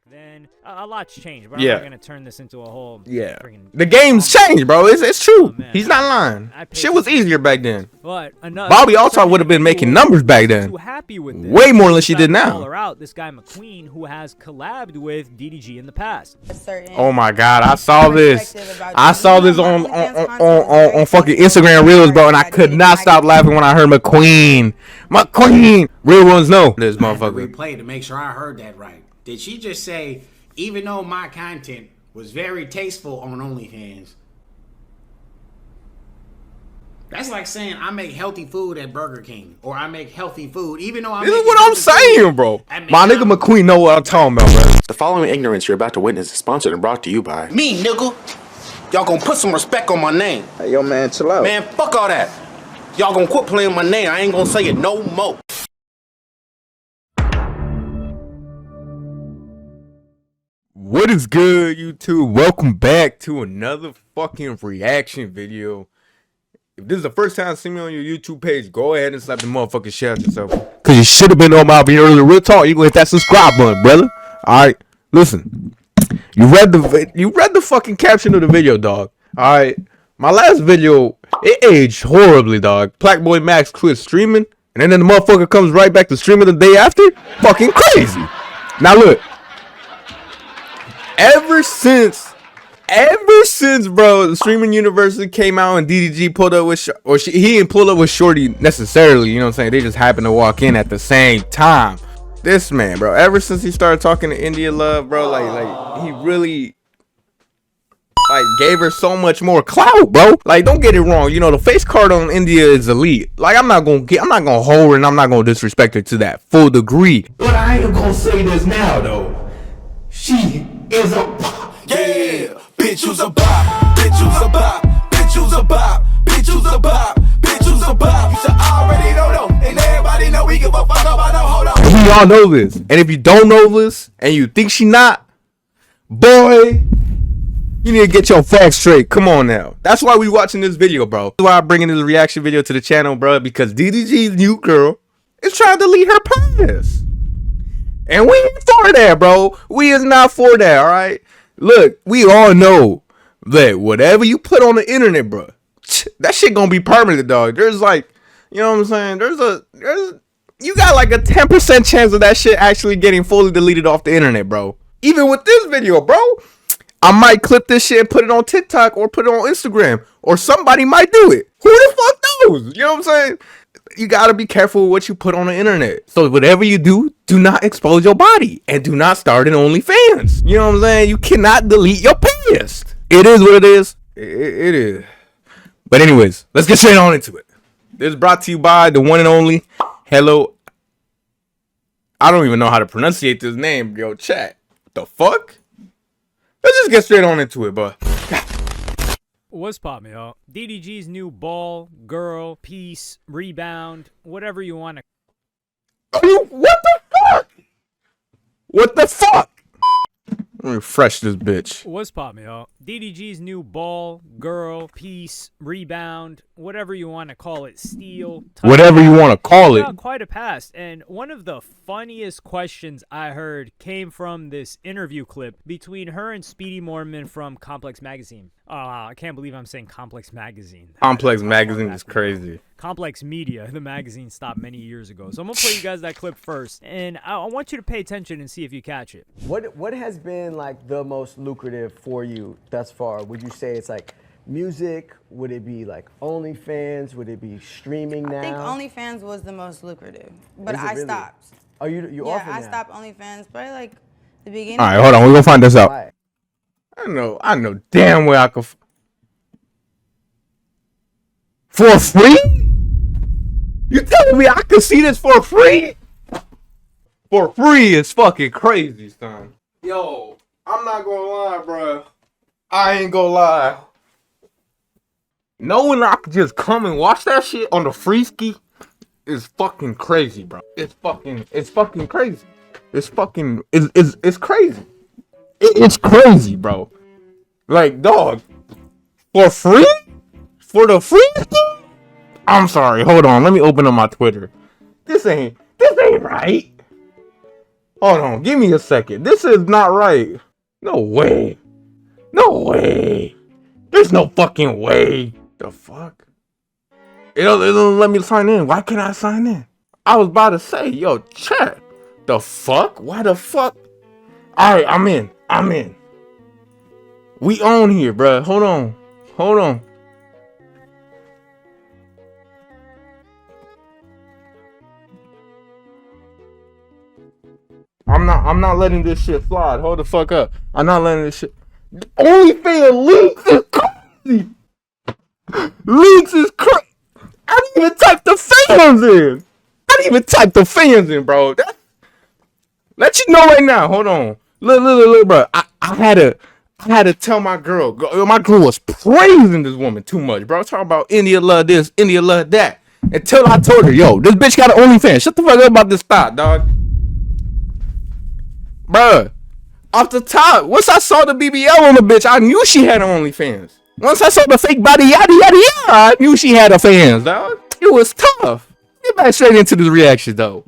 then a lot's changed. But Yeah. I'm not gonna turn this into a whole The game's changed, bro. It's true. man. He's not lying. I paid Shit was easier back then. But Bobby also would have been making numbers back then. Too happy with this. Way more than she did now. Call her out, this guy McQueen, who has collabed with DDG in the past. Oh my God, I saw this. I saw this on fucking Instagram Reels, bro, and I could not stop laughing when I heard McQueen. McQueen. Real ones know this motherfucker. Replay to make sure I heard that right. Did she just say, even though my content was very tasteful on OnlyFans? That's like saying I make healthy food at Burger King, or I make healthy food, even though I'm. This is what I'm saying, bro. My nigga McQueen know what I'm talking about, bro. The following ignorance you're about to witness is sponsored and brought to you by Me, nigga. Y'all gonna put some respect on my name. Hey, yo, man, chill out. Man, fuck all that. Y'all gonna quit playing my name. I ain't gonna say it no more. What is good, YouTube? Welcome back to another fucking reaction video. If this is the first time seeing me on your YouTube page, go ahead and slap the motherfucking shit out yourself. Cause you should have been on my video earlier. Real talk, you gonna hit that subscribe button, brother. Alright, listen. You read the fucking caption of the video, dog. Alright. My last video, it aged horribly, dog. Black Boy Max quit streaming, and then the motherfucker comes right back to streaming the day after. Fucking crazy. Now look. Ever since, bro, the streaming university came out and DDG pulled up with, he didn't pull up with Shorty necessarily, you know what I'm saying? They just happened to walk in at the same time. This man, bro, ever since he started talking to India Love, bro, like he really, gave her so much more clout, bro. Like, don't get it wrong, you know, the face card on India is elite. Like, I'm not gonna hold her and I'm not gonna disrespect her to that full degree. But I ain't gonna say this now, though. She is a bop. Yeah, bitch, who's a bop? Bitch, who's a bop? Bitch, who's a bop? Bitch, who's a bop? Bitch, who's a bop? You should already know, and everybody know we give a fuck about no hold on. We all know this, and if you don't know this, and you think she not, boy, you need to get your facts straight. Come on now. That's why we watching this video, bro. That's why I'm bringing this reaction video to the channel, bro, because DDG's new girl is trying to delete her past. And we ain't for that, bro. We is not for that, all right? Look, we all know that whatever you put on the internet, bro, that shit gonna be permanent, dog. There's like, you know what I'm saying? You got like a 10% chance of that shit actually getting fully deleted off the internet, bro. Even with this video, bro, I might clip this shit and put it on TikTok or put it on Instagram, or somebody might do it. Who the fuck knows? You know what I'm saying? You gotta be careful with what you put on the internet. So whatever you do, do not expose your body and do not start an OnlyFans. You know what I'm saying? You cannot delete your past. It is what it is. It is. But anyways, let's get straight on into it. This is brought to you by the one and only Hello. I don't even know how to pronunciate this name, yo. Chat. What the fuck? Let's just get straight on into it, bud. What's poppin', y'all? DDG's new ball, girl, piece, rebound, whatever you want to. What the fuck? What the fuck? Let me refresh this bitch. What's poppin', y'all? DDG's new ball, girl, piece, rebound, whatever you want to call it, steal. Whatever you want to call it. Quite a past. And one of the funniest questions I heard came from this interview clip between her and Speedy Mormon from Complex Magazine. I can't believe I'm saying Complex Magazine. Complex Magazine is crazy. Complex Media, the magazine, stopped many years ago. So I'm going to play you guys that clip first. And I want you to pay attention and see if you catch it. What has been like the most lucrative for you thus far? Would you say it's like music? Would it be like OnlyFans? Would it be streaming now? I think OnlyFans was the most lucrative, but Is it I really? stopped. Oh, you Yeah, off it I now? stopped OnlyFans probably like the beginning. All right, hold on. We're going to find this out. Why? I know damn well I could. For free? You telling me I could see this for free? For free is fucking crazy, son. Yo, I'm not gonna lie, bro. I ain't gonna lie. Knowing I could just come and watch that shit on the free ski is fucking crazy, bro. It's fucking crazy. It's crazy. It's crazy, bro. Like, dog, for free? For the free ski? I'm sorry, hold on. Let me open up my Twitter. This ain't right. Hold on, give me a second. This is not right. No way. No way. There's no fucking way. The fuck? It don't let me sign in. Why can't I sign in? I was about to say, yo, chat. The fuck? Why the fuck? Alright, I'm in. We on here, bruh. Hold on. I'm not letting this shit slide. Hold the fuck up. I'm not letting this shit. OnlyFans links is crazy. Links is crazy. I didn't even type the fans in. Bro. Let you know right now. Hold on. Look, bro. I had to tell my girl. My girl was praising this woman too much, bro. Talking about India love this, India love that. Until I told her, yo, this bitch got an OnlyFans. Shut the fuck up about this thought, dog. Bruh, off the top, once I saw the BBL on the bitch, I knew she had OnlyFans. Once I saw the fake body yada yada yada, I knew she had a fans, dog. It was tough. Get back straight into this reaction, though.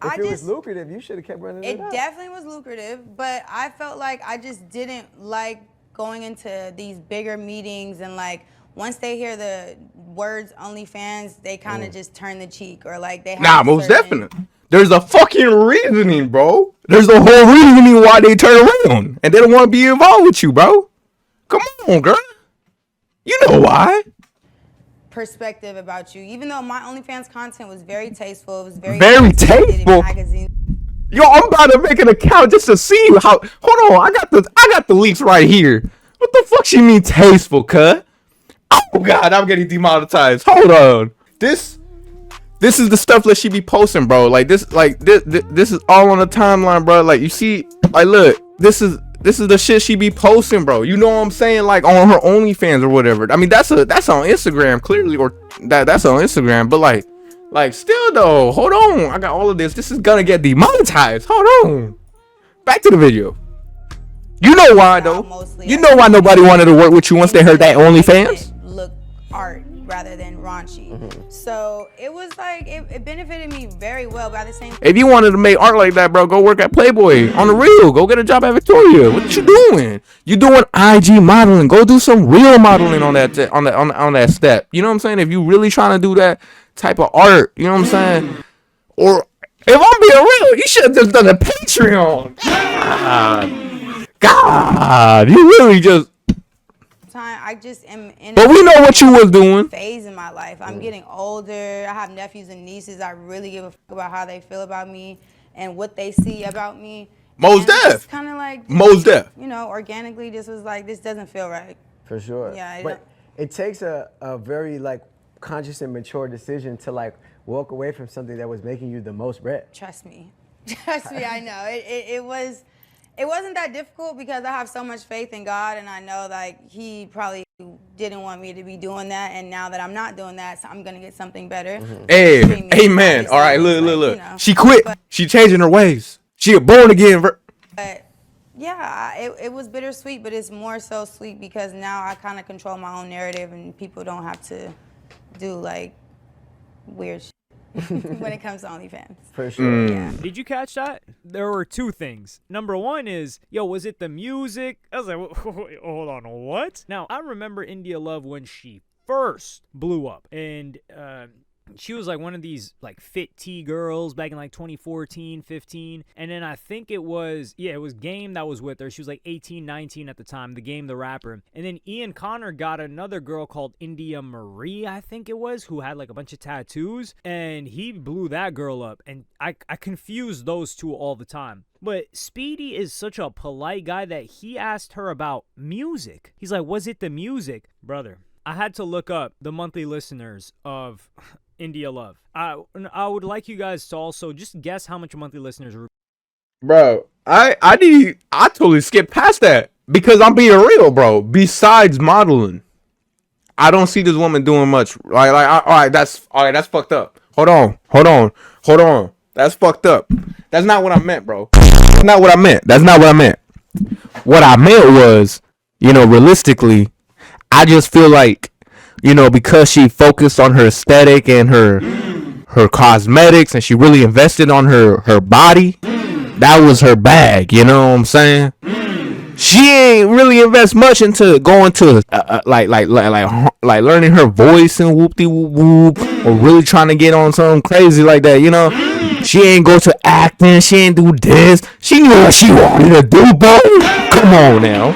If it was lucrative, you should have kept running it. It definitely was lucrative, but I felt like I just didn't like going into these bigger meetings and like once they hear the words OnlyFans, they kind of just turn the cheek or like they have Nah, most definitely. There's a fucking reasoning, bro. There's a whole reasoning why they turn around. And they don't want to be involved with you, bro. Come on, girl. You know why. Perspective about you. Even though my OnlyFans content was very tasteful. It was very tasteful. Yo, I'm about to make an account just to see how. Hold on, I got the leaks right here. What the fuck she mean tasteful, cut? Oh God, I'm getting demonetized. Hold on. This is the stuff that she be posting, bro. Like this is all on the timeline, bro. Like you see, like look, this is the shit she be posting, bro. You know what I'm saying? Like on her OnlyFans or whatever. I mean, that's on Instagram clearly, or that's on Instagram. But like still though, hold on. I got all of this. This is gonna get demonetized. Hold on. Back to the video. You know why though? You know why nobody wanted to work with you once they heard that OnlyFans? Look art rather than raunchy. So it was like it benefited me very well, but at the same time, if you wanted to make art like that, bro, go work at Playboy on the real. Go get a job at Victoria. What you doing? You doing IG modeling? Go do some real modeling on that step. You know what I'm saying? If you really trying to do that type of art, you know what I'm saying? Or if I'm being real, you should have just done a Patreon. God, you really just. I just am in but we know what you was doing. Phase in my life. I'm getting older. I have nephews and nieces. I really give a fuck about how they feel about me and what they see about me. Most def. Kind of like most def. You know, organically, just was like, this doesn't feel right. For sure. Yeah. But it takes a very like conscious and mature decision to like walk away from something that was making you the most bread. Trust me. Trust me, I know. It wasn't that difficult because I have so much faith in God, and I know like He probably didn't want me to be doing that, and now that I'm not doing that, so I'm gonna get something better. Hey, amen. All right, look. You know, she quit. She changing her ways. She a born again. But yeah, it was bittersweet, but it's more so sweet because now I kind of control my own narrative, and people don't have to do like weird shit. When it comes to OnlyFans. For sure. Yeah. Did you catch that? There were two things. Number one is, was it the music? I was like, hold on, what? Now, I remember India Love when she first blew up. And she was like one of these like fit T girls back in like 2014, 15. And then I think it was Game that was with her. She was like 18, 19 at the time, the Game, the rapper. And then Ian Connor got another girl called India Marie, I think it was, who had like a bunch of tattoos. And he blew that girl up. And I confused those two all the time. But Speedy is such a polite guy that he asked her about music. He's like, was it the music? Brother, I had to look up the monthly listeners of India Love. I would like you guys to also just guess how much monthly listeners are. Bro, I totally skipped past that because I'm being real, bro. Besides modeling, I don't see this woman doing much. All right, that's fucked up. Hold on. That's fucked up. That's not what I meant, bro. That's not what I meant. What I meant was, realistically, I just feel like, because she focused on her aesthetic and her her cosmetics and she really invested on her body, that was her bag. You know what I'm saying? She ain't really invest much into going to like learning her voice and whoop-de whoop whoop, or really trying to get on something crazy like that, you know. She ain't go to acting, she ain't do this. She knew what she wanted to do, boy. Come on now.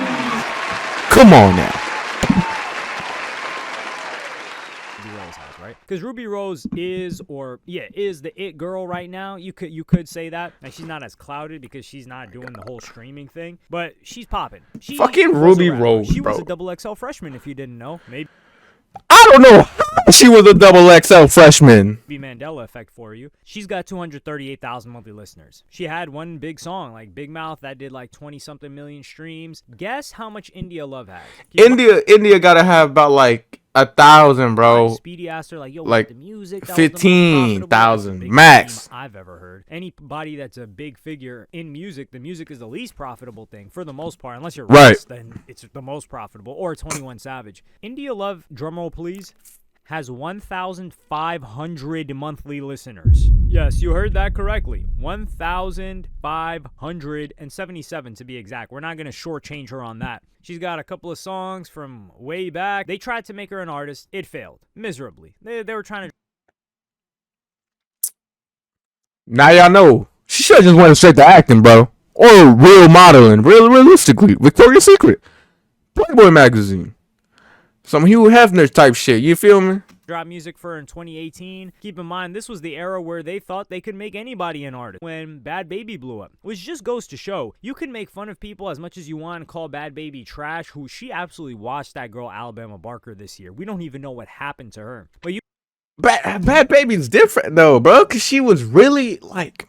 Because Ruby Rose is the it girl right now. You could say that. Now, she's not as clouded because she's not doing the whole streaming thing, but she's popping. Fucking Ruby Rose, she bro. was a double XL freshman, if you didn't know. Maybe I don't know how she was a double XL freshman. be Mandela effect for you. She's got 238,000 monthly listeners. She had one big song like Big Mouth that did like 20-something million streams. Guess how much India Love has? India gotta have about like 1,000, bro. Speedy asked her like, "Yo, like the music?" 15,000 max. I've ever heard. Anybody that's a big figure in music, the music is the least profitable thing for the most part. Unless you're right, then it's the most profitable. Or 21 Savage. India Love, drumroll please, has 1,500 monthly listeners. Yes, you heard that correctly. 1,577 to be exact. We're not going to shortchange her on that. She's got a couple of songs from way back. They tried to make her an artist. It failed miserably. They were trying to... Now y'all know. She should have just went straight to acting, bro. Or real modeling. Realistically. Victoria's Secret. Playboy magazine. Some Hugh Hefner type shit. You feel me? Drop music for her in 2018. Keep in mind, this was the era where they thought they could make anybody an artist. When Bad Baby blew up. Which just goes to show, you can make fun of people as much as you want and call Bad Baby trash, who she absolutely watched that girl Alabama Barker this year. We don't even know what happened to her. But you... Bad Baby's different though, bro, because she was really like...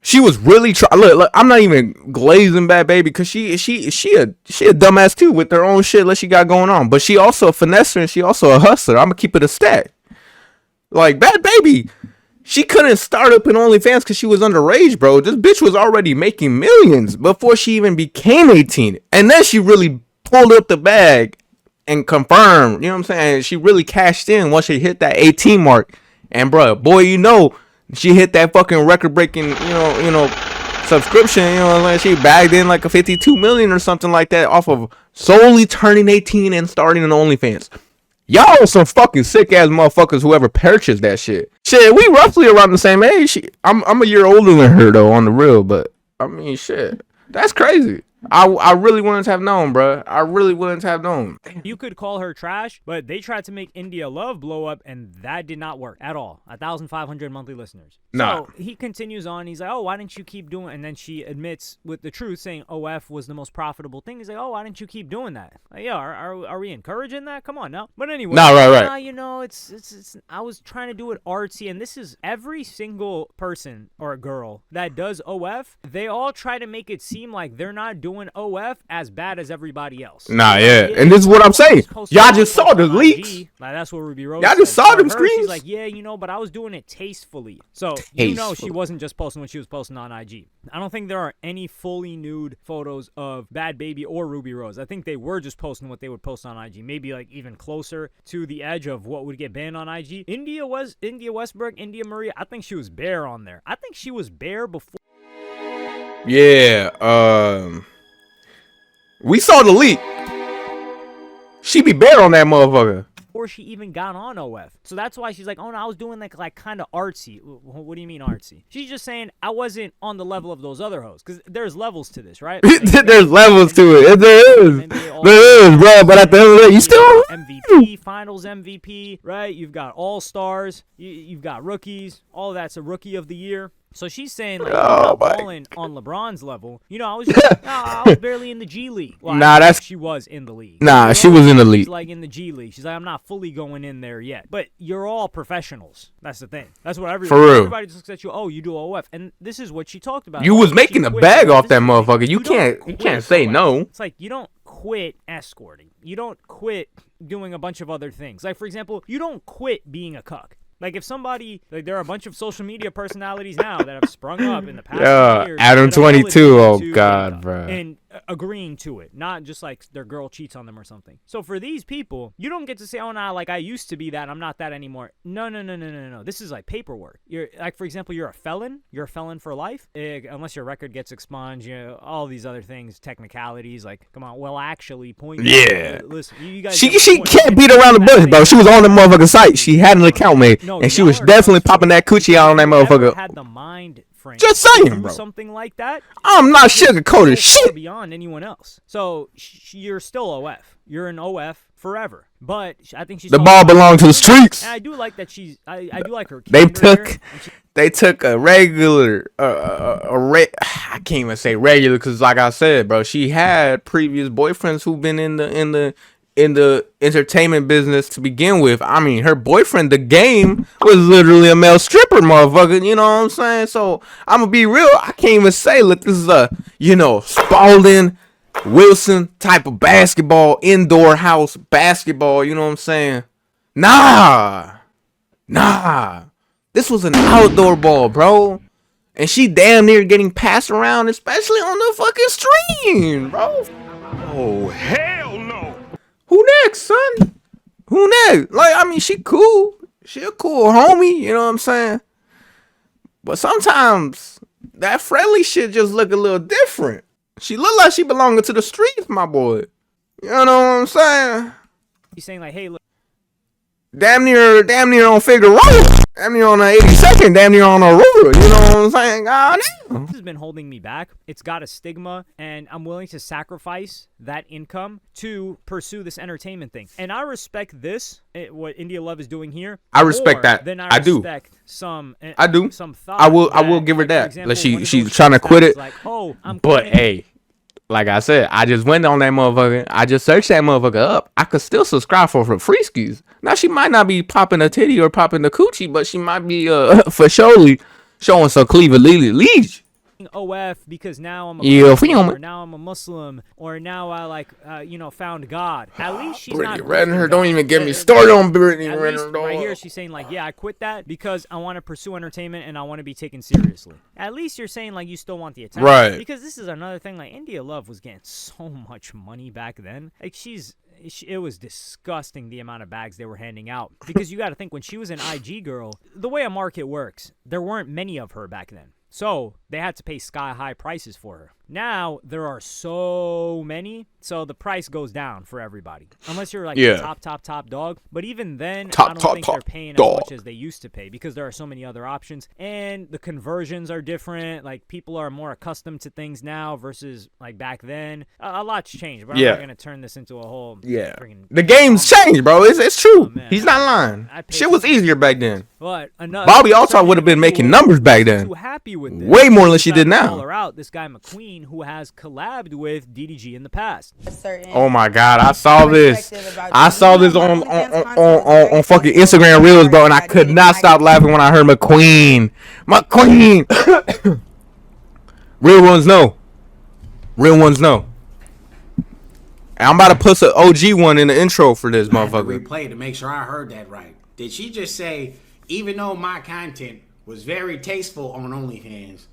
She was really trying. Look, I'm not even glazing Bad Baby because she a dumbass too with her own shit that she got going on. But she also a finesser and she also a hustler. I'm gonna keep it a stat. Like Bad Baby, she couldn't start up in OnlyFans because she was underage, bro. This bitch was already making millions before she even became 18, and then she really pulled up the bag and confirmed. You know what I'm saying? She really cashed in once she hit that 18 mark. And bro, boy, you know. She hit that fucking record-breaking, you know, subscription. You know what I'm saying? She bagged in like a 52 million or something like that off of solely turning 18 and starting an OnlyFans. Y'all some fucking sick-ass motherfuckers whoever purchased that shit. Shit, we roughly around the same age. I'm a year older than her, though, on the real. But, I mean, shit. That's crazy. I really wouldn't have known, bro. I really wouldn't have known. You could call her trash, but they tried to make India Love blow up, and that did not work at all. 1,500 monthly listeners. Nah. So he continues on. He's like, oh, why didn't you keep doing it? And then she admits with the truth, saying OF was the most profitable thing. He's like, oh, why didn't you keep doing that? Like, yeah, are we encouraging that? Come on now. But anyway, nah, right. You know, it's. I was trying to do it artsy, and this is every single person or girl that does OF. They all try to make it seem like they're not doing OF as bad as everybody else. Nah, yeah. And this is what I'm saying. Y'all just saw the leaks. Like, that's what Ruby Rose Y'all just saw them screens. She's like, yeah, you know, but I was doing it tastefully. So, you know, she wasn't just posting what she was posting on IG. I don't think there are any fully nude photos of Bad Baby or Ruby Rose. I think they were just posting what they would post on IG. Maybe like even closer to the edge of what would get banned on IG. India Westbrook, India Marie, I think she was bare on there. I think she was bare before. Yeah, we saw the leak. She be bare on that motherfucker. Before she even got on OF. So that's why she's like, oh no, I was doing like kind of artsy. What do you mean artsy? She's just saying I wasn't on the level of those other hoes. Because there's levels to this, right? Like, there's levels to it. There is, bro. But at the end of the day, you still MVP, finals MVP, right? You've got all-stars. You've got rookies. All of that's a rookie of the year. So she's saying, like, I'm not balling on LeBron's level. You know, I was just, I was barely in the G League. Well, she was in the league. Nah, she was in the league. She's like in the G League. She's like, I'm not fully going in there yet. But you're all professionals. That's the thing. That's what everybody just looks at you. Oh, you do OF. And this is what she talked about. You was making a bag off that motherfucker. You can't say no. It's like you don't quit escorting. You don't quit doing a bunch of other things. Like, for example, you don't quit being a cuck. Like, if somebody, like, there are a bunch of social media personalities now that have sprung up in the past few years. Adam 22, oh God, bro. And agreeing to it, not just like their girl cheats on them or something. So for these people, you don't get to say, oh, nah, like I used to be that, I'm not that anymore. No. This is like paperwork. You're like, for example, you're a felon. You're a felon for life, unless your record gets expunged. All these other things, technicalities. Like, come on, well, actually, point. Yeah. Listen, you guys. She can't beat around the bush, bro. She was on the motherfucking site. She had an account made, and she was definitely popping that coochie out on that motherfucker. Had the mind frame. Just saying, bro. Something like that. I'm not sugarcoating shit. Beyond anyone else. So you're still OF. You're an OF forever. But I think she's the ball belonged to the streets. And I do like that she's. I do like her. They took a regular. I can't even say regular because, like I said, bro, she had previous boyfriends who've been in the entertainment business to begin with. I mean, her boyfriend, The Game, was literally a male stripper, motherfucker. You know what I'm saying? So I'm gonna be real. I can't even say, look, this is a Spalding Wilson type of basketball, indoor house basketball. You know what I'm saying? Nah. This was an outdoor ball, bro. And she damn near getting passed around, especially on the fucking stream, bro. Oh, hell no. Who next, son? Who next? Like, I mean, she cool. She a cool homie, you know what I'm saying? But sometimes that friendly shit just look a little different. She look like she belonging to the streets, my boy. You know what I'm saying? He's saying like, hey, look. Damn near on Figueroa. Damn near on the 82nd. Damn near on Aurora. You know what I'm saying? God damn. This has been holding me back. It's got a stigma, and I'm willing to sacrifice that income to pursue this entertainment thing. And I respect this, what India Love is doing here. I respect that. Then I do. Respect some. I do. Some thought. I will give her that. Like she's trying to quit it. Like, oh, but hey. Like I said, I just went on that motherfucker. I just searched that motherfucker up. I could still subscribe for free skis. Now, she might not be popping a titty or popping the coochie, but she might be for surely showing some cleavage. OF because now I'm a Muslim, or now I'm a Muslim, or now I found God. At least she's not Renner. Don't even get me started on Brittany Renner. Right here, she's saying like, yeah, I quit that because I want to pursue entertainment and I want to be taken seriously. At least you're saying like you still want the attention, right? Because this is another thing. Like India Love was getting so much money back then. Like it was disgusting the amount of bags they were handing out. Because you got to think when she was an IG girl, the way a market works, there weren't many of her back then. So they had to pay sky-high prices for her. Now, there are so many, so the price goes down for everybody. Unless you're like the top dog. But even then, I don't think they're paying as much as they used to pay because there are so many other options. And the conversions are different. Like, people are more accustomed to things now versus, like, back then. A lot's changed, but I'm not going to turn this into a whole... The game's changed, bro. It's true. He's not lying. Shit was easier back then. But Bobby also would have been making numbers back then. Too happy with this. Way more than she did now. This guy McQueen, who has collabed with DDG in the past. Oh my God, I saw this. I saw this on fucking Instagram Reels, bro, and I could not stop laughing when I heard McQueen. Real ones know. And I'm about to put an OG one in the intro for this motherfucker. Replay to make sure I heard that right. Did she just say, even though my content was very tasteful on OnlyFans?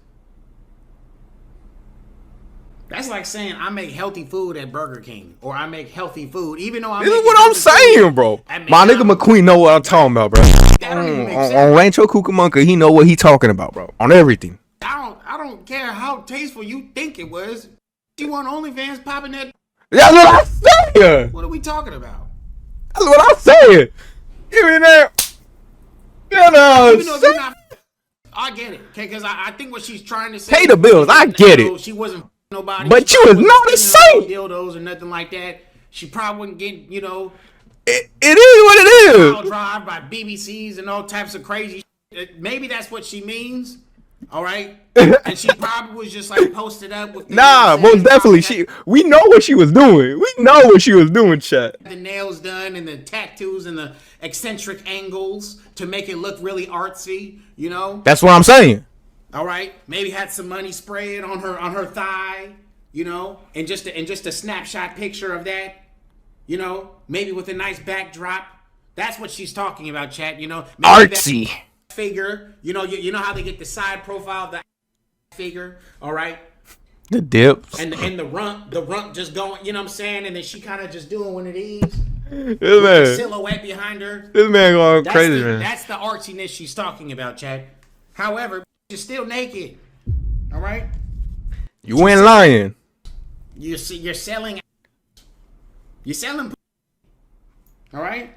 That's like saying I make healthy food at Burger King, or I make healthy food, even though I'm. This is what I'm saying, bro. My nigga McQueen know what I'm talking about, bro. On Rancho Cucamonga, he know what he talking about, bro. On everything. I don't care how tasteful you think it was. You want OnlyFans popping that? That's what I'm saying. What are we talking about? That's what I'm saying. Give me that. I get it, okay? Because I think what she's trying to say. Pay the bills. I get it. She wasn't nobody. But you was not the same. Dildos or nothing like that. She probably wouldn't get, It is what it is. Drive by BBCs and all types of crazy shit. Maybe that's what she means. All right. And she probably was just like posted up with. Most definitely. We know what she was doing. Chat. The nails done and the tattoos and the eccentric angles to make it look really artsy. You know. That's what I'm saying. All right, maybe had some money sprayed on her thigh, you know, and just a snapshot picture of that, you know, maybe with a nice backdrop. That's what she's talking about, chat. You know, maybe artsy figure. You know how they get the side profile of the figure. All right, The dips. And the rump just going, you know what I'm saying? And then she kind of just doing one of these. This The silhouette behind her. This man going crazy, man. That's the artsiness she's talking about, Chad. However, she's still naked. All right? You ain't lying. You're selling. You're selling. All right?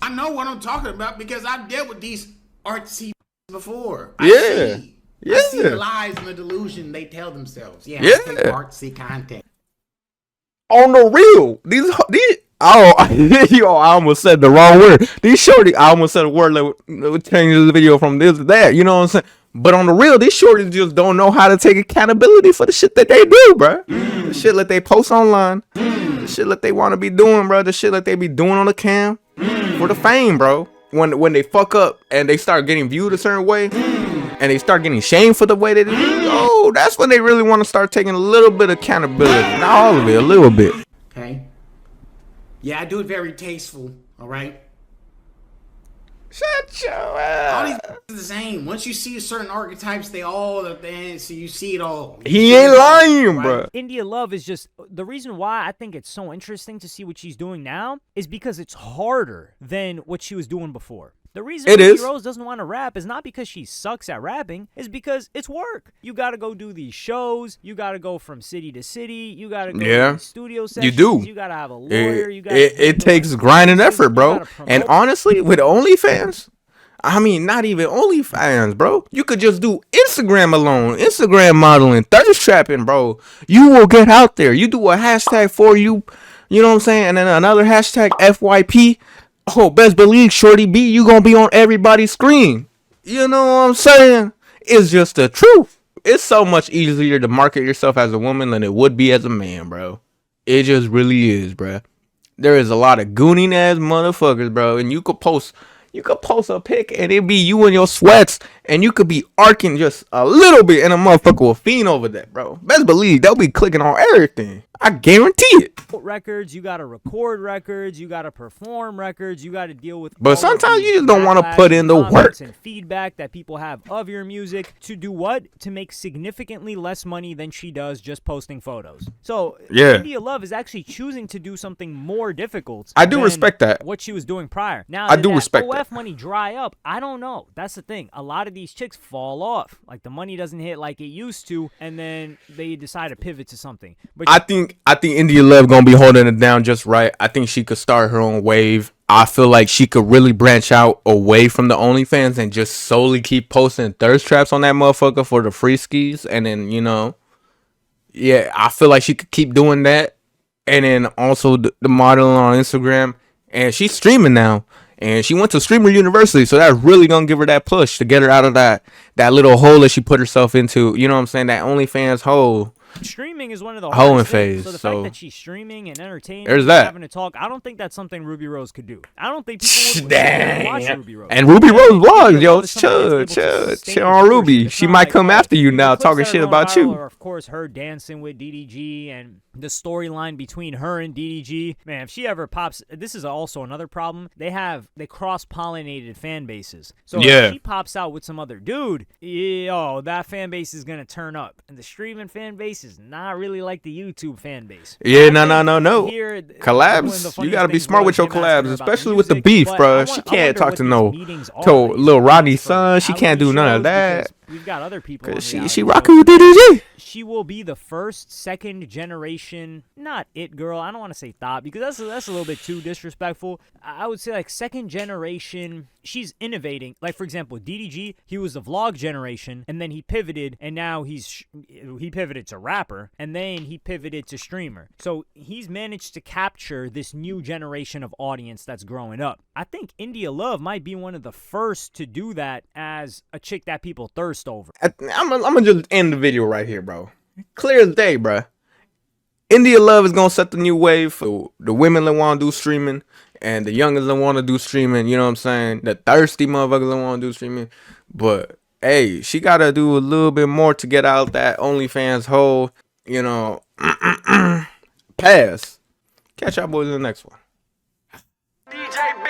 I know what I'm talking about because I've dealt with these artsy before. I see the lies and the delusion they tell themselves. Yeah. I take artsy content. On the real, these yo, I almost said the wrong word. These shorty, I almost said a word that would change the video from this to that. You know what I'm saying? But on the real, these shorties just don't know how to take accountability for the shit that they do, bro. The shit that they post online, the shit that they want to be doing, bro. The shit that they be doing on the cam for the fame, bro. When they fuck up and they start getting viewed a certain way, and they start getting shamed for the way they do, oh, that's when they really want to start taking a little bit of accountability. Not all of it, a little bit. Okay. Yeah, I do it very tasteful. All right. Shut your All ass. these are the same. Once you see certain archetypes, they all so you see it all. He ain't lying, bro. India Love is just the reason why I think it's so interesting to see what she's doing now is because it's harder than what she was doing before. The reason Ruby Rose doesn't want to rap is not because she sucks at rapping, it's because it's work. You got to go do these shows. You got to go from city to city. You got to go to these studio sessions. You do. You got to have a lawyer. It takes grind and effort, bro. And honestly, with OnlyFans, I mean, not even OnlyFans, bro. You could just do Instagram alone, Instagram modeling, thirst trapping, bro. You will get out there. You do a hashtag for you, you know what I'm saying? And then another hashtag FYP. Oh, best believe, Shorty B, you gonna be on everybody's screen. You know what I'm saying? It's just the truth. It's so much easier to market yourself as a woman than it would be as a man, bro. It just really is, bro. There is a lot of gooning ass motherfuckers, bro. And you could post a pic and it be you in your sweats and you could be arcing just a little bit and a motherfucker will fiend over that, bro. Best believe they'll be clicking on everything. I guarantee it. Records, you gotta record records, you gotta perform records, you gotta deal with. But sometimes you just don't want to put in the work and feedback that people have of your music to do what? To make significantly less money than she does just posting photos. So India Love is actually choosing to do something more difficult. I do respect that. What she was doing prior. Now I do respect OF that. money dry up. I don't know. That's the thing. A lot of these chicks fall off. Like the money doesn't hit like it used to, and then they decide to pivot to something. But I think India Love gonna be holding it down just right. I think she could start her own wave. I feel like she could really branch out away from the OnlyFans and just solely keep posting thirst traps on that motherfucker for the free skis. And then, you know, yeah, I feel like she could keep doing that. And then also the modeling on Instagram. And she's streaming now. And she went to Streamer University, so that's really gonna give her that push to get her out of that little hole that she put herself into. You know what I'm saying? That OnlyFans hole. Streaming is one of the Hoeing hardest phase. things. So the fact that she's streaming and entertaining, there's and that. having to talk, I don't think that's something Ruby Rose could do. I don't think people would watch Ruby Rose. And Ruby Rose vlogs, yo, chill on Ruby. She might come after you now, talking shit about you. Of course, her dancing with DDG and the storyline between her and DDG. Man, if she ever pops, this is also another problem. They cross-pollinated fan bases. So if she pops out with some other dude, that fan base is gonna turn up, and the streaming fan base is not really like the YouTube fan base. Yeah, no. Collabs, you gotta be smart with your collabs, especially with the beef, bro. She can't talk to little Rodney's son. She can't do none of that. We've got other people. She rocking with DDG. She will be the first second generation, not it girl. I don't want to say thought because that's a little bit too disrespectful. I would say like second generation. She's innovating. Like for example, DDG, he was the vlog generation, and then he pivoted, and now he pivoted to rapper, and then he pivoted to streamer. So he's managed to capture this new generation of audience that's growing up. I think India Love might be one of the first to do that as a chick that people thirst over. I'm gonna just end the video right here, bro. Clear as day, bro. India Love is gonna set the new wave for the women that want to do streaming and the youngers that want to do streaming. You know what I'm saying? The thirsty motherfuckers that want to do streaming. But hey, she gotta do a little bit more to get out that OnlyFans hole. You know, pass. Catch y'all boys in the next one. DJ B.